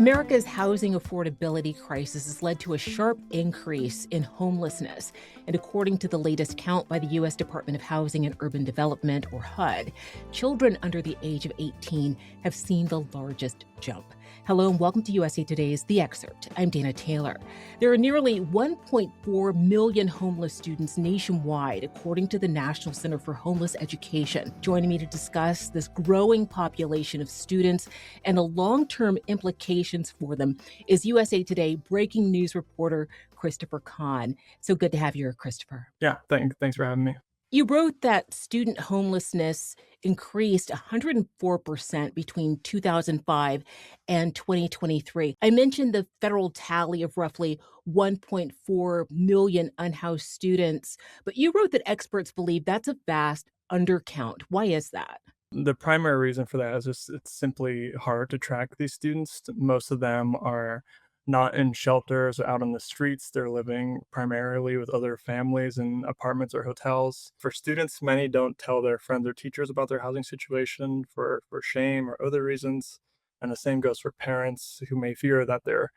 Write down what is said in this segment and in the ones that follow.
America's housing affordability crisis has led to a sharp increase in homelessness. And according to the latest count by the U.S. Department of Housing and Urban Development, or HUD, children under the age of 18 have seen the largest jump. Hello and welcome to USA Today's The Excerpt. I'm Dana Taylor. There are nearly 1.4 million homeless students nationwide, according to the National Center for Homeless Education. Joining me to discuss this growing population of students and the long-term implications for them is USA Today breaking news reporter Christopher Cann. So good to have you here, Christopher. Yeah, thanks for having me. You wrote that student homelessness increased 104% between 2005 and 2023. I mentioned the federal tally of roughly 1.4 million unhoused students, but you wrote that experts believe that's a vast undercount. Why is that? The primary reason for that is just it's simply hard to track these students. Most of them are not in shelters or out on the streets. They're living primarily with other families in apartments or hotels. For students, many don't tell their friends or teachers about their housing situation for shame or other reasons. And the same goes for parents who may fear that their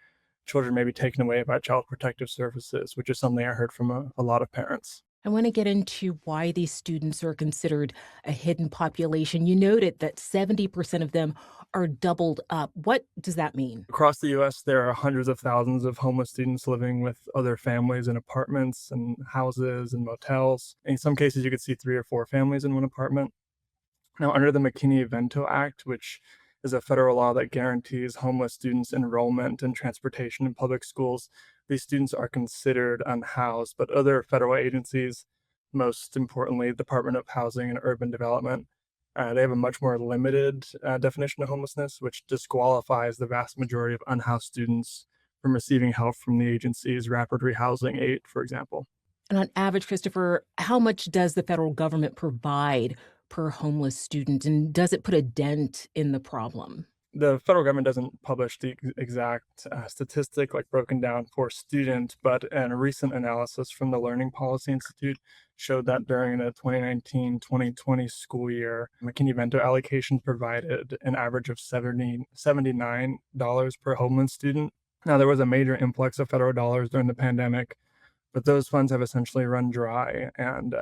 children may be taken away by child protective services, which is something I heard from a lot of parents. I want to get into why these students are considered a hidden population. You noted that 70% of them are doubled up. What does that mean? Across the US, there are hundreds of thousands of homeless students living with other families in apartments and houses and motels. In some cases, you could see 3 or 4 families in one apartment. Now, under the McKinney-Vento Act, which is a federal law that guarantees homeless students enrollment and transportation in public schools, these students are considered unhoused, but other federal agencies, most importantly, Department of Housing and Urban Development, they have a much more limited definition of homelessness, which disqualifies the vast majority of unhoused students from receiving help from the agency's rapid rehousing aid, for example. And on average, Christopher, how much does the federal government provide per homeless student? And does it put a dent in the problem? The federal government doesn't publish the exact statistic like broken down for student, but a recent analysis from the Learning Policy Institute showed that during the 2019-2020 school year, McKinney-Vento allocation provided an average of $79 per homeless student. Now, there was a major influx of federal dollars during the pandemic, but those funds have essentially run dry. And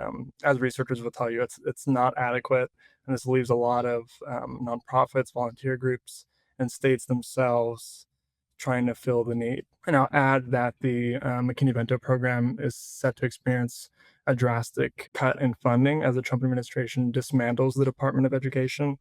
as researchers will tell you, it's not adequate. And this leaves a lot of nonprofits, volunteer groups, and states themselves trying to fill the need. And I'll add that the McKinney-Vento program is set to experience a drastic cut in funding as the Trump administration dismantles the Department of Education,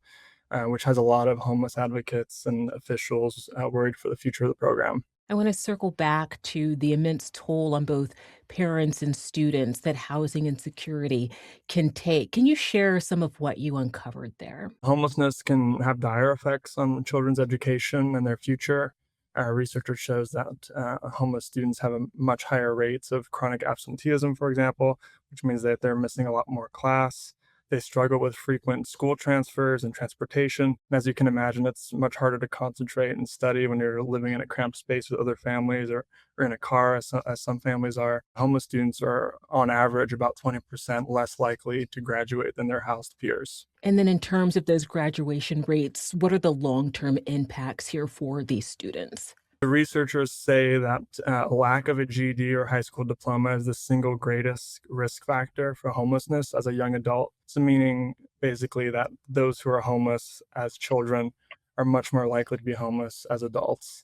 which has a lot of homeless advocates and officials worried for the future of the program. I want to circle back to the immense toll on both parents and students that housing insecurity can take. Can you share some of what you uncovered there? Homelessness can have dire effects on children's education and their future. Research shows that homeless students have a much higher rates of chronic absenteeism, for example, which means that they're missing a lot more class. They struggle with frequent school transfers and transportation. And as you can imagine, it's much harder to concentrate and study when you're living in a cramped space with other families or in a car, as some families are. Homeless students are, on average, about 20% less likely to graduate than their housed peers. And then in terms of those graduation rates, what are the long-term impacts here for these students? The researchers say that lack of a GED or high school diploma is the single greatest risk factor for homelessness as a young adult. So meaning basically that those who are homeless as children are much more likely to be homeless as adults.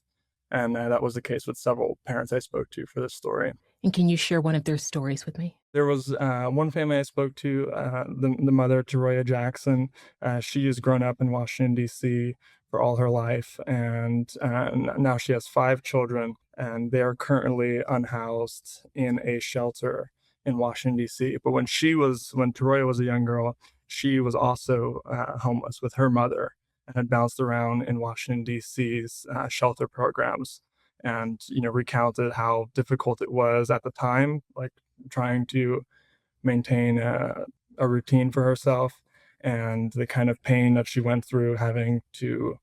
And that was the case with several parents I spoke to for this story. And can you share one of their stories with me? There was one family I spoke to, the mother, Teroya Jackson. She has grown up in Washington, D.C. for all her life, and now she has 5 children, and they are currently unhoused in a shelter in Washington, D.C. But when Teroya was a young girl, she was also homeless with her mother and had bounced around in Washington, D.C.'s shelter programs, and recounted how difficult it was at the time, like trying to maintain a routine for herself, and the kind of pain that she went through having to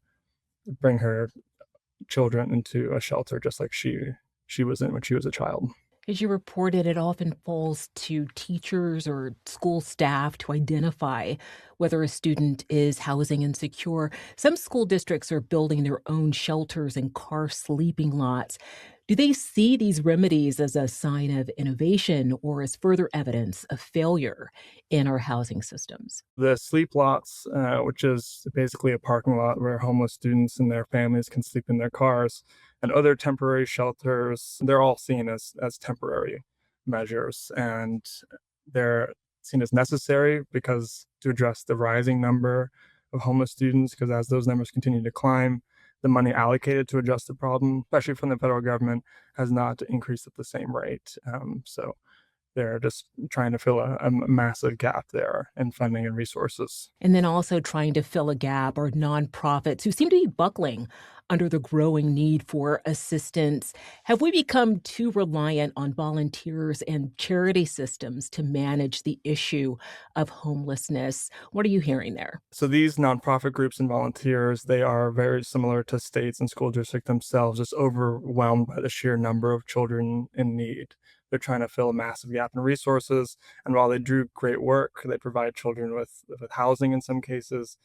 bring her children into a shelter just like she was in when she was a child. As you reported, it often falls to teachers or school staff to identify whether a student is housing insecure. Some school districts are building their own shelters and car sleeping lots. Do they see these remedies as a sign of innovation or as further evidence of failure in our housing systems? The sleep lots, which is basically a parking lot where homeless students and their families can sleep in their cars, and other temporary shelters, they're all seen as temporary measures. And they're seen as necessary because to address the rising number of homeless students, because as those numbers continue to climb, the money allocated to address the problem, especially from the federal government, has not increased at the same rate. So they're just trying to fill a massive gap there in funding and resources. And then also trying to fill a gap are nonprofits who seem to be buckling under the growing need for assistance. Have we become too reliant on volunteers and charity systems to manage the issue of homelessness? What are you hearing there? So these nonprofit groups and volunteers, they are very similar to states and school districts themselves, just overwhelmed by the sheer number of children in need. They're trying to fill a massive gap in resources, and while they do great work, they provide children with housing in some cases,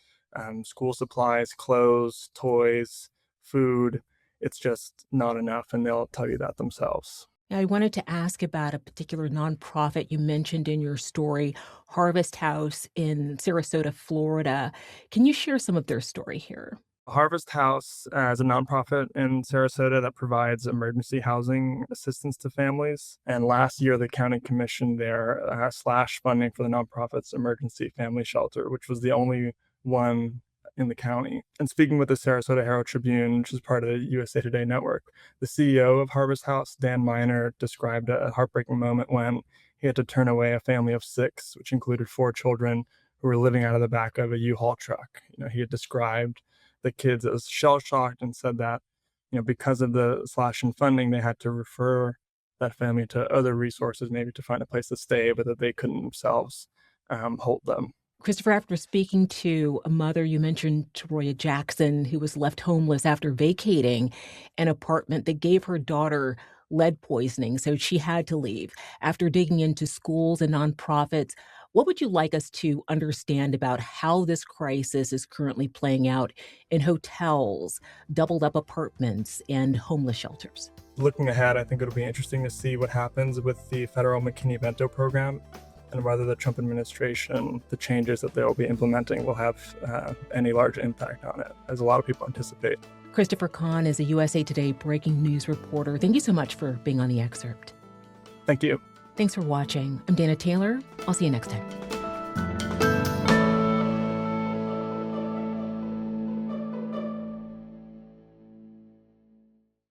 school supplies, clothes, toys, food. It's just not enough, and they'll tell you that themselves. Now, I wanted to ask about a particular nonprofit you mentioned in your story, Harvest House in Sarasota, Florida. Can you share some of their story here? Harvest House is a nonprofit in Sarasota that provides emergency housing assistance to families. And last year, the county commission there slashed funding for the nonprofit's emergency family shelter, which was the only one in the county. And speaking with the Sarasota Herald Tribune, which is part of the USA Today network, the CEO of Harvest House, Dan Miner, described a heartbreaking moment when he had to turn away a family of 6, which included 4 children who were living out of the back of a U-Haul truck. He had described the kids as shell-shocked and said that, because of the slash in funding, they had to refer that family to other resources, maybe to find a place to stay, but that they couldn't themselves hold them. Christopher, after speaking to a mother, you mentioned Troya Jackson, who was left homeless after vacating an apartment that gave her daughter lead poisoning, so she had to leave. After digging into schools and nonprofits, what would you like us to understand about how this crisis is currently playing out in hotels, doubled up apartments, and homeless shelters? Looking ahead, I think it'll be interesting to see what happens with the federal McKinney-Vento program and whether the Trump administration, the changes that they'll be implementing, will have any large impact on it, as a lot of people anticipate. Christopher Cann is a USA Today breaking news reporter. Thank you so much for being on The Excerpt. Thank you. Thanks for watching. I'm Dana Taylor. I'll see you next time.